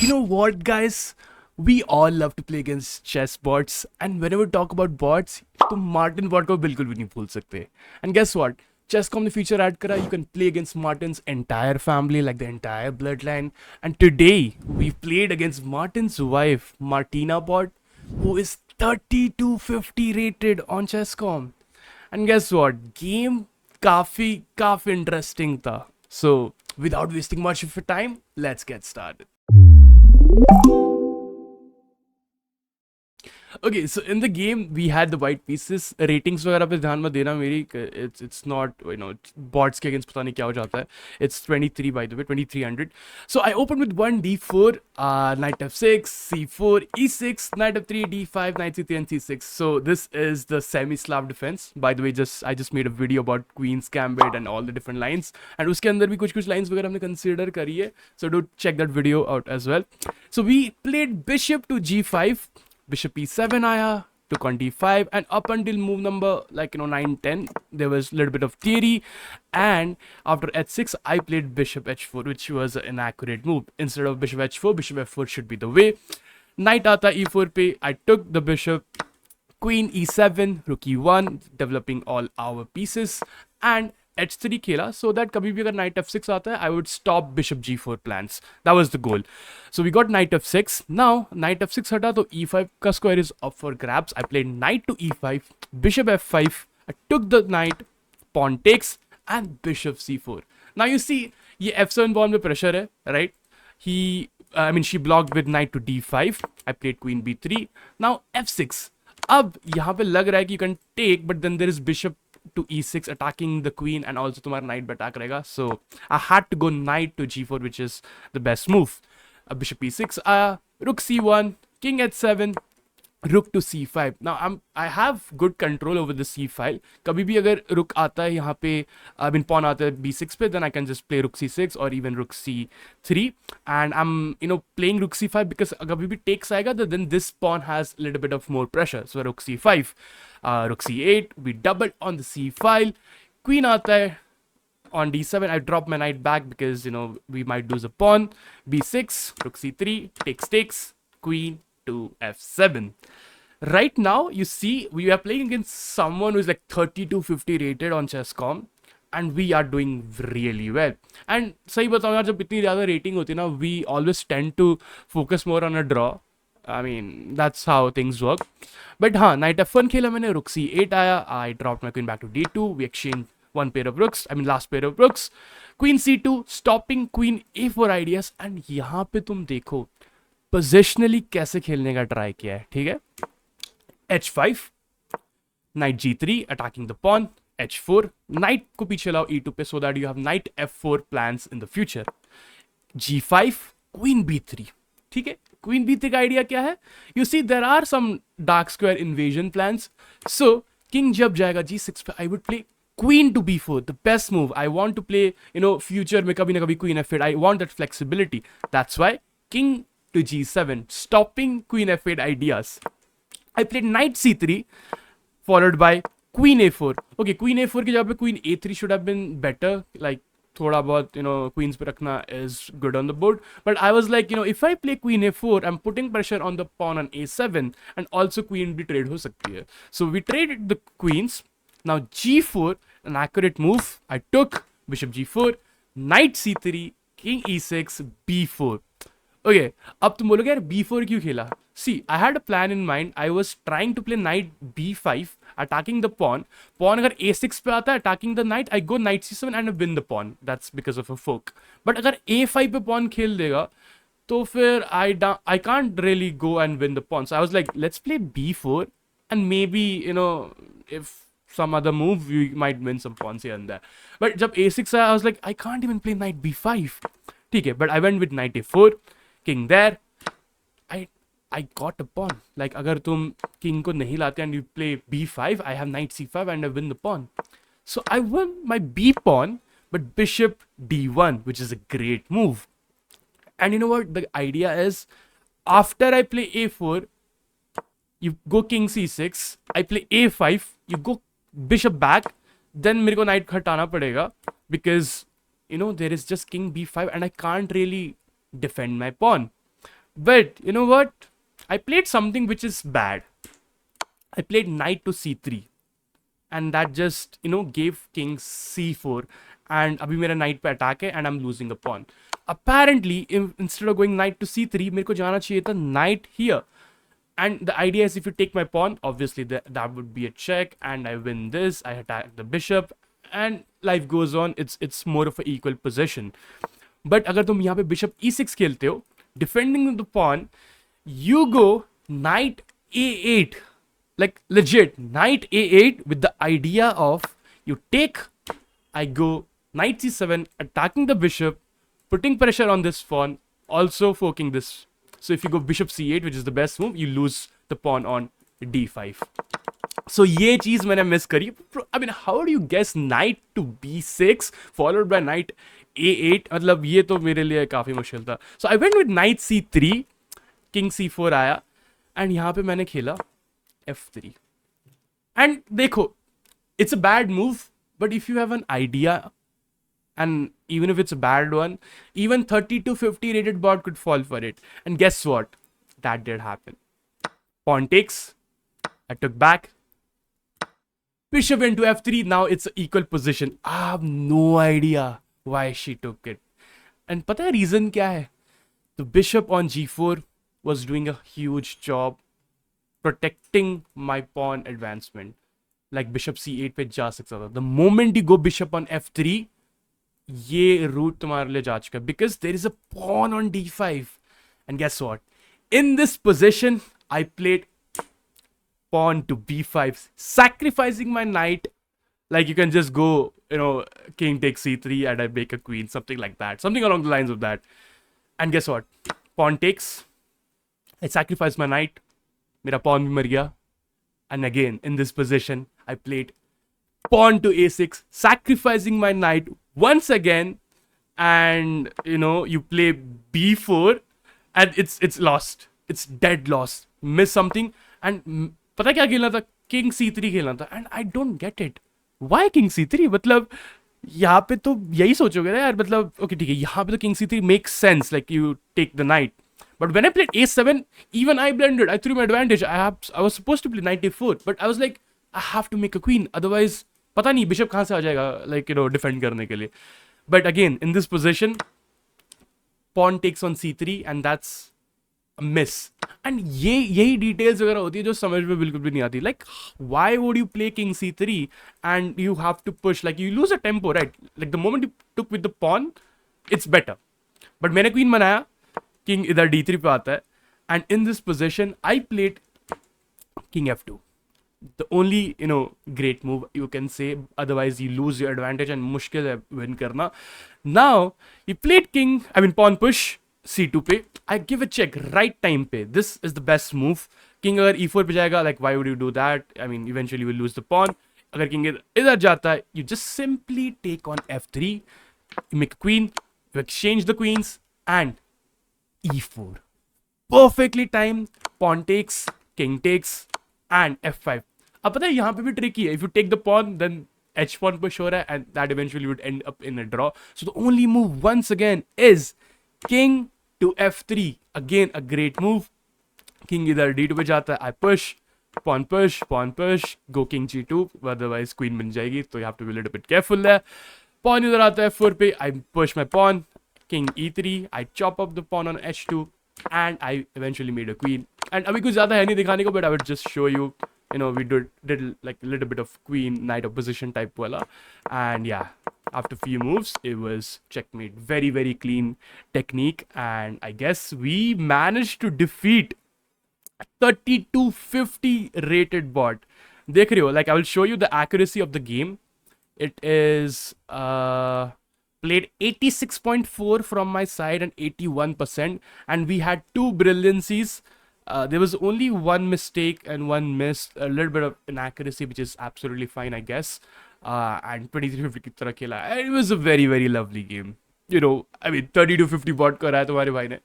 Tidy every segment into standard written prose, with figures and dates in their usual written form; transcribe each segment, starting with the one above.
You know what, guys? We all love to play against chess bots, and whenever we talk about bots, तो Martin bot को बिल्कुल भी नहीं भूल सकते. And guess what? Chess.com ने feature add करा. You can play against Martin's entire family, like the entire bloodline. And today we played against Martin's wife, Martina Bot, who is 3250 rated on Chess.com. And guess what? Game काफी interesting था. So without wasting much of your time, let's get started. Okay, so in the game we had the white pieces. Ratings वगैरह पे ध्यान मत देना मेरी. It's not, bots के against पता नहीं क्या हो जाता है. It's 23 by the way, 2300. So I opened with 1 d4, knight f6, c4, e6, knight f3, d5, knight c3 and c6. So this is the semi-Slav defense. By the way, I just made a video about Queen's Gambit and all the different lines. And उसके अंदर भी कुछ lines वगैरह हमने consider करी है. So do check that video out as well. So we played bishop to g5. Bishop e7 आया, took on d5, and up until move number 9, 10, there was a little bit of theory, and after h6 I played bishop h4, which was an inaccurate move. Instead of bishop h4, bishop f4 should be the way. Knight आता e4 पे, I took the bishop, queen e7, rook e1, developing all our pieces, and h3 खेला so that कभी भी अगर knight f6 आता है, I would stop bishop g4 plans. That was the goal. So we got knight f6. Now knight f6 हटा तो e5 का square is up for grabs. I played knight to e5, bishop f5. I took the knight, pawn takes, and bishop c4. Now you see ये f7 pawn में pressure है, right? She blocked with knight to d5. I played queen b3. Now f6. अब यहाँ पे लग रहा है कि you can take, but then there is bishop to e6 attacking the queen, and also तुम्हारा knight पे attack रहेगा. So I had to go knight to g4, which is the best move. Bishop e6 rook c1, king h7, rook to c5. Now I have good control over the c file. कभी भी अगर rook आता है यहाँ पे, pawn आता है b6 पे, then I can just play rook c6 or even rook c3, and I'm playing rook c5 because कभी भी takes आएगा, then this pawn has a little bit of more pressure. So rook c5, rook c8, we doubled on the c file. Queen आता है on d7. I drop my knight back because we might lose a pawn. b6, rook c3, takes, queen to f7. Right now, you see, we are playing against someone who is like 3250 rated on Chess.com, and we are doing really well. And सही बताऊँ यार, जब इतनी ज़्यादा rating होती है ना, we always tend to focus more on a draw. I mean, that's how things work. But हाँ, knight f1 खेला मैंने, rook c8 आया, I dropped my queen back to d2, we exchanged one pair of rooks, last pair of rooks, queen c2, stopping queen a4 ideas, and यहाँ पे तुम देखो positionally कैसे खेलने का ट्राई किया है, ठीक है? h5, knight g3, attacking the pawn, h4, knight को पीछे लाओ e2 पे, so that you have knight f4 plans in the future. g5, queen b3, ठीक है? Queen b3 का आइडिया क्या है? You see, there are some dark square invasion plans. So king जब जाएगा g6 पे, I would play queen to b4, the best move. I want to play, future में कभी ना कभी queen f8. I want that flexibility. That's why king to g7, stopping queen f8 ideas. I played knight c3, followed by queen a4. Okay, queen a4 की जगह पे queen a3 should have been better. Like थोड़ा बहुत, queens पे रखना is good on the board. But I was like, if I play queen a4, I'm putting pressure on the pawn on a7, and also queen भी trade हो सकती है. So we traded the queens. Now g4, an accurate move. I took bishop g4, knight c3, king e6, b4. Okay, अब तुम बोलोगे यार b4 क्यों खेला? See, I had a plan in mind. I was trying to play knight b5, attacking the pawn. Pawn अगर a6 पे आता है, attacking the knight, I go knight c7 and I win the pawn. That's because of a fork. But अगर a5 पे pawn खेल देगा, तो फिर I can't really go and win the pawn. So I was like, let's play b4, and maybe if some other move, we might win some pawns here and there. But जब a6 आया, I was like, I can't even play knight b5. ठीक है, but I went with knight a4, king there. I got a pawn. Like अगर तुम king को नहीं लाते and you play b5, I have knight c5 and I win the pawn. So I won my b pawn, but bishop d1, which is a great move. And you know what? The idea is, after I play a4, you go king c6, I play a5, you go bishop back, then मेरे को knight हटाना पड़ेगा, because there is just king b5 and I can't really defend my pawn. But you know what? I played something which is bad. I played knight to c3, and that just gave king c4, and abhi mera knight pe attack hai and I'm losing a pawn. Apparently, instead of going knight to c3, मेरे को जाना चाहिए था knight here. And the idea is if you take my pawn, obviously that would be a check, and I win this. I attack the bishop, and life goes on. It's more of an equal position. But अगर तुम यहाँ पे bishop e6 खेलते हो, defending the pawn, you go knight a8, like legit knight a8 with the idea of you take, I go knight c7, attacking the bishop, putting pressure on this pawn, also forking this. So if you go bishop c8, which is the best move, you lose the pawn on d5. So ये चीज मैंने miss करी. I mean, how do you guess knight to b6 followed by knight a8? मतलब ये तो मेरे लिए काफी मुश्किल था. So I went with knight c3, king c4 आया, and यहाँ पे मैंने खेला f3. And देखो, it's a bad move, but if you have an idea, and even if it's a bad one, even 30 to 50 rated bot could fall for it. And guess what? That did happen. Pawn takes. I took back. Bishop into f3. Now it's an equal position. I have no idea why she took it. And pata hai reason kya hai? The bishop on g4 was doing a huge job protecting my pawn advancement. Like bishop c8 पे जा सकता था. The moment you go bishop on f3, ये route तुम्हारे लिए जा चुका है, because there is a pawn on d5. And guess what? In this position, I played pawn to b5, sacrificing my knight. Like you can just go, king takes c3 and I make a queen, something like that, something along the lines of that. And guess what? Pawn takes. I sacrificed my knight. मेरा pawn भी मर गया. And again, in this position, I played pawn to a6, sacrificing my knight once again. And you play b4, and it's lost. It's dead lost. Miss something. And पता क्या खेलना था? King c3 खेलना था. And I don't get it. Why king c3? मतलब यहाँ पे तो यही सोचोगे ना यार, मतलब okay ठीक है, यहाँ पे तो king c3 makes sense, like you take the knight. But when I played a7, even I blended. I threw my advantage. I was supposed to play knight a4, but I was like, I have to make a queen. Otherwise, पता नहीं bishop कहाँ से आ जाएगा, like defend करने के लिए. But again, in this position, pawn takes on c3, and that's a miss. And यही details वगैरह होती है जो समझ में बिल्कुल भी नहीं आती. Like, why would you play king c3 and you have to push? Like, you lose a tempo, right? Like, the moment you took with the pawn, it's better. But मैंने queen बनाया, king इधर d3 पे आता है, and in this position I played king f2. The only great move you can say, otherwise you lose your advantage and मुश्किल है win करना. Now he played pawn push c2 पे. I give a check right time पे. This is the best move. King अगर e4 पे जाएगा, like why would you do that? I mean, eventually you will lose the pawn. अगर king इधर जाता है, you just simply take on f3, you make a queen, you exchange the queens, and e4. Perfectly timed. Pawn takes, king takes, and f5. अब पता है यहाँ पे भी tricky है. If you take the pawn, then h pawn push हो रहा है, and that eventually would end up in a draw. So the only move once again is king to f3. Again a great move. King इधर d2 पे जाता है. I push, pawn push, go king g2. Otherwise queen बन जाएगी. तो you have to be a little bit careful there. Pawn इधर आता है f4 पे. I push my pawn. King e3. I chop up the pawn on h2, and I eventually made a queen. And अभी कुछ ज़्यादा है नहीं दिखाने को, but I would just show you. We did like a little bit of queen knight opposition type wala, and yeah, after few moves it was checkmate. Very very clean technique, and I guess we managed to defeat 3250 rated bot. देख रहे हो, like I will show you the accuracy of the game. It is played 86.4 from my side and 81%, and we had two brilliancies. There was only one mistake and one miss, a little bit of inaccuracy, which is absolutely fine, I guess. And 2350 की तरह खेला. And it was a very very lovely game. I mean 30 to 50 bot कर रहा है तुम्हारे भाई ने.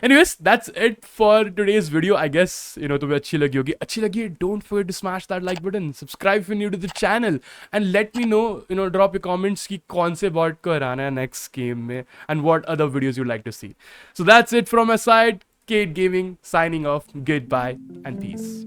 Anyways, that's it for today's video. I guess तुम्हें अच्छी लगी होगी. अच्छी लगी, don't forget to smash that like button, subscribe if you're new to the channel, and let me know, drop your comments कि कौन से bot को हराना है next game में, and what other videos you'd like to see. So that's it from my side. Kate Gaming signing off. Goodbye and peace.